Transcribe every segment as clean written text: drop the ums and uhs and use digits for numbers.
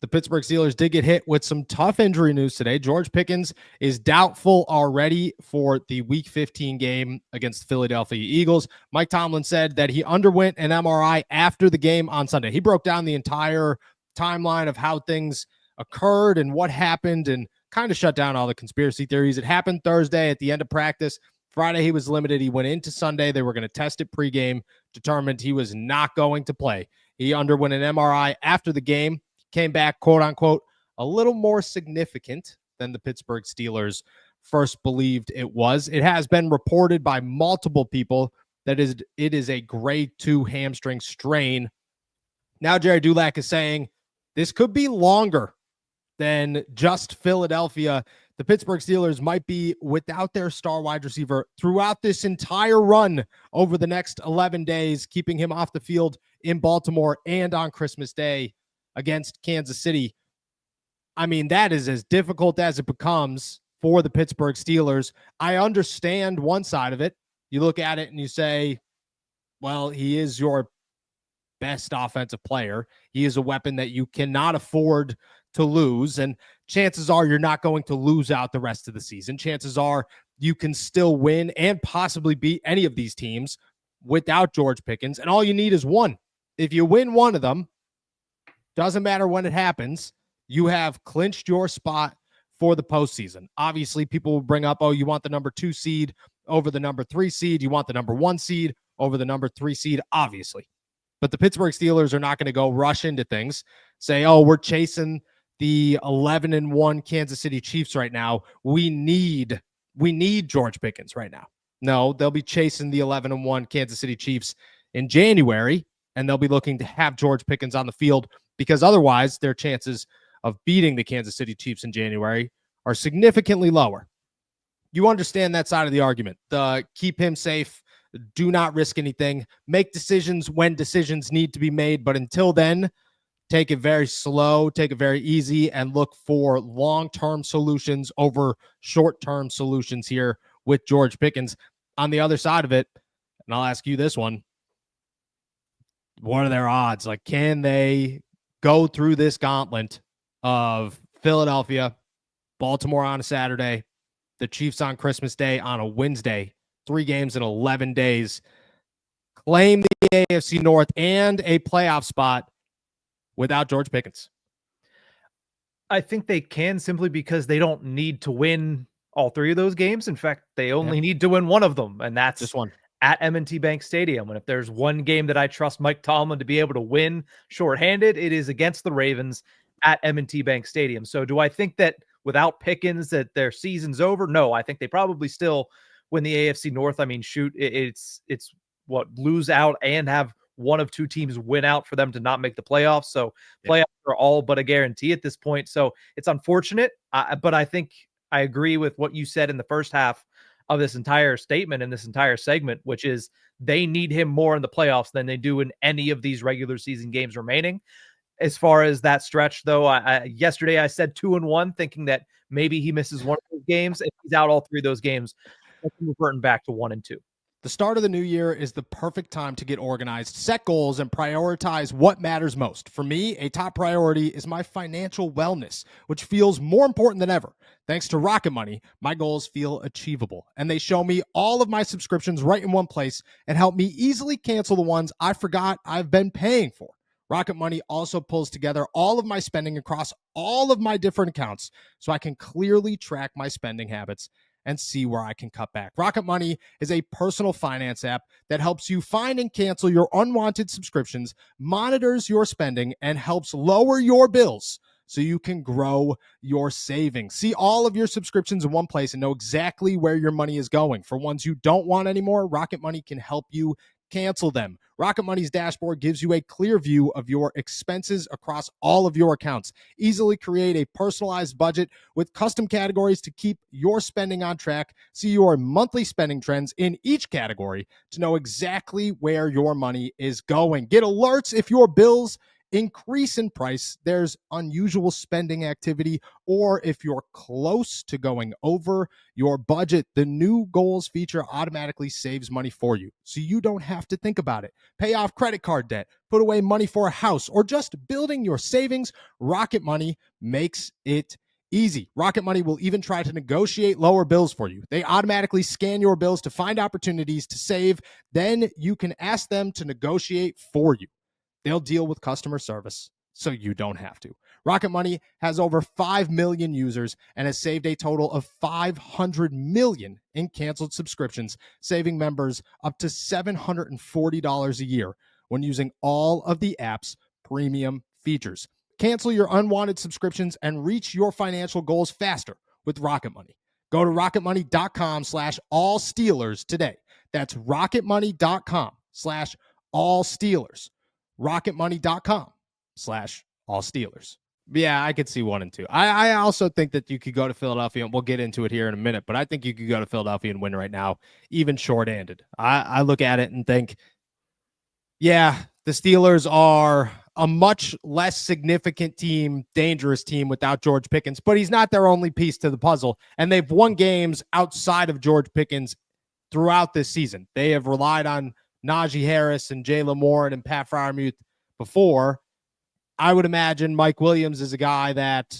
The Pittsburgh Steelers did get hit with some tough injury news today. George Pickens is doubtful already for the Week 15 game against the Philadelphia Eagles. Mike Tomlin said that he underwent an MRI after the game on Sunday. He broke down the entire timeline of how things occurred and what happened and kind of shut down all the conspiracy theories. It happened Thursday at the end of practice. Friday, he was limited. He went into Sunday. They were going to test it pregame, determined he was not going to play. He underwent an MRI after the game. Came back, quote unquote, a little more significant than the Pittsburgh Steelers first believed it was. It has been reported by multiple people that it is a grade 2 hamstring strain. Now Jerry Dulac is saying this could be longer than just Philadelphia. The Pittsburgh Steelers might be without their star wide receiver throughout this entire run over the next 11 days, keeping him off the field in Baltimore and on Christmas Day against Kansas City. I mean, that is as difficult as it becomes for the Pittsburgh Steelers. I understand one side of it. You look at it and you say, well, he is your best offensive player. He is a weapon that you cannot afford to lose. And chances are you're not going to lose out the rest of the season. Chances are you can still win and possibly beat any of these teams without George Pickens. And all you need is one. If you win one of them, doesn't matter when it happens, you have clinched your spot for the postseason. Obviously, people will bring up, oh, you want the number 2 seed over the number 3 seed. You want the number 1 seed over the number 3 seed, obviously. But the Pittsburgh Steelers are not going to go rush into things, say, oh, we're chasing the 11-1 Kansas City Chiefs right now. We need George Pickens right now. No, they'll be chasing the 11-1 Kansas City Chiefs in January, and they'll be looking to have George Pickens on the field, because otherwise their chances of beating the Kansas City Chiefs in January are significantly lower. You understand that side of the argument. Keep him safe. Do not risk anything. Make decisions when decisions need to be made. But until then, take it very slow, take it very easy, and look for long-term solutions over short-term solutions here with George Pickens. On the other side of it, and I'll ask you this one, what are their odds? Like, can they go through this gauntlet of Philadelphia, Baltimore on a Saturday, the Chiefs on Christmas Day on a Wednesday, 3 games in 11 days, claim the AFC North and a playoff spot without George Pickens? I think they can, simply because they don't need to win all 3 of those games. In fact, they only need to win one of them, and that's just one at M&T Bank Stadium. And if there's one game that I trust Mike Tomlin to be able to win shorthanded, it is against the Ravens at M&T Bank Stadium. So do I think that without Pickens that their season's over? No, I think they probably still win the AFC North. I mean, shoot, it's what, lose out and have one of 2 teams win out for them to not make the playoffs. So playoffs are all but a guarantee at this point. So it's unfortunate, but I think I agree with what you said in the first half of this entire statement and this entire segment, which is they need him more in the playoffs than they do in any of these regular season games remaining. As far as that stretch, though, yesterday I said 2-1, thinking that maybe he misses one of those games. If he's out all 3 of those games, reverting back to 1-2. The start of the new year is the perfect time to get organized, set goals, and prioritize what matters most. For me, a top priority is my financial wellness, which feels more important than ever. Thanks to Rocket Money, my goals feel achievable, and they show me all of my subscriptions right in one place and help me easily cancel the ones I forgot I've been paying for. Rocket Money also pulls together all of my spending across all of my different accounts so I can clearly track my spending habits and see where I can cut back. Rocket Money is a personal finance app that helps you find and cancel your unwanted subscriptions, monitors your spending, and helps lower your bills so you can grow your savings. See all of your subscriptions in one place and know exactly where your money is going. For ones you don't want anymore, Rocket Money can help you cancel them. Rocket Money's dashboard gives you a clear view of your expenses across all of your accounts. Easily create a personalized budget with custom categories to keep your spending on track. See your monthly spending trends in each category to know exactly where your money is going. Get alerts if your bills increase in price, there's unusual spending activity, or if you're close to going over your budget, the new goals feature automatically saves money for you, so you don't have to think about it. Pay off credit card debt, put away money for a house, or just building your savings. Rocket Money makes it easy. Rocket Money will even try to negotiate lower bills for you. They automatically scan your bills to find opportunities to save. Then you can ask them to negotiate for you. They'll deal with customer service so you don't have to. Rocket Money has over 5 million users and has saved a total of 500 million in canceled subscriptions, saving members up to $740 a year when using all of the app's premium features. Cancel your unwanted subscriptions and reach your financial goals faster with Rocket Money. Go to rocketmoney.com/allsteelers today. That's rocketmoney.com/allsteelers. rocketmoney.com/allsteelers. Yeah, I could see 1 and 2. I also think that you could go to Philadelphia, and we'll get into it here in a minute, but I think you could go to Philadelphia and win right now, even short-handed. I look at it and think, yeah, the Steelers are a much less significant team, dangerous team without George Pickens, but he's not their only piece to the puzzle. And they've won games outside of George Pickens throughout this season. They have relied on Najee Harris and Jalen Warren and Pat Freiermuth before. I would imagine Mike Williams is a guy that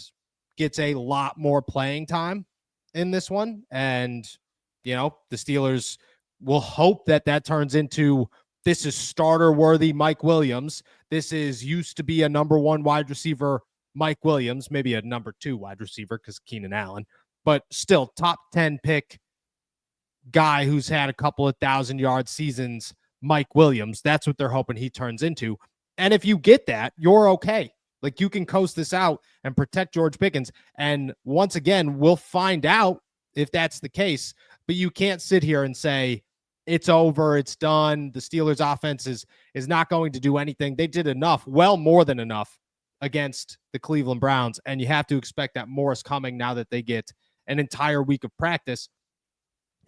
gets a lot more playing time in this one. And, you know, the Steelers will hope that that turns into, this is starter-worthy Mike Williams. This is used to be a number 1 wide receiver Mike Williams, maybe a number 2 wide receiver because Keenan Allen, but still top 10 pick guy who's had a couple of 1,000-yard seasons, Mike Williams. That's what they're hoping he turns into. And if you get that, you're okay. Like, you can coast this out and protect George Pickens. And once again, we'll find out if that's the case. But you can't sit here and say, it's over, it's done. The Steelers offense is not going to do anything. They did enough, well more than enough, against the Cleveland Browns. And you have to expect that more is coming now that they get an entire week of practice.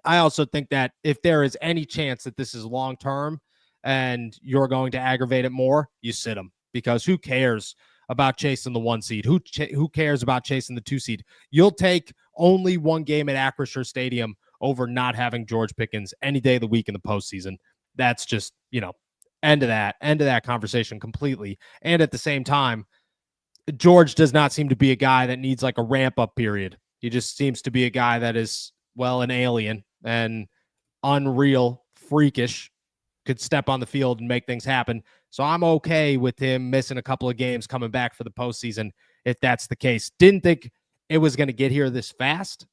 I also think that if there is any chance that this is long-term and you're going to aggravate it more, you sit them, because who cares about chasing the 1 seed? Who cares about chasing the 2 seed? You'll take only one game at Acrisure Stadium over not having George Pickens any day of the week in the postseason. That's just, end of that conversation completely. And at the same time, George does not seem to be a guy that needs like a ramp-up period. He just seems to be a guy that is, well, an alien and unreal, freakish, could step on the field and make things happen. So I'm okay with him missing a couple of games coming back for the postseason if that's the case. Didn't think it was going to get here this fast,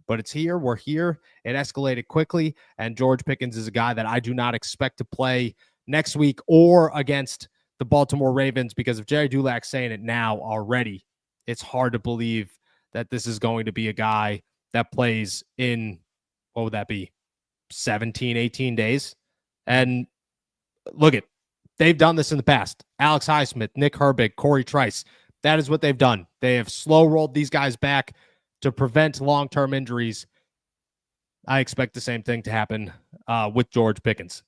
but it's here. We're here. It escalated quickly, and George Pickens is a guy that I do not expect to play next week or against the Baltimore Ravens, because if Jerry Dulac's saying it now already, it's hard to believe that this is going to be a guy that plays in, what would that be, 17, 18 days? And look at, they've done this in the past. Alex Highsmith, Nick Herbig, Corey Trice. That is what they've done. They have slow rolled these guys back to prevent long-term injuries. I expect the same thing to happen with George Pickens.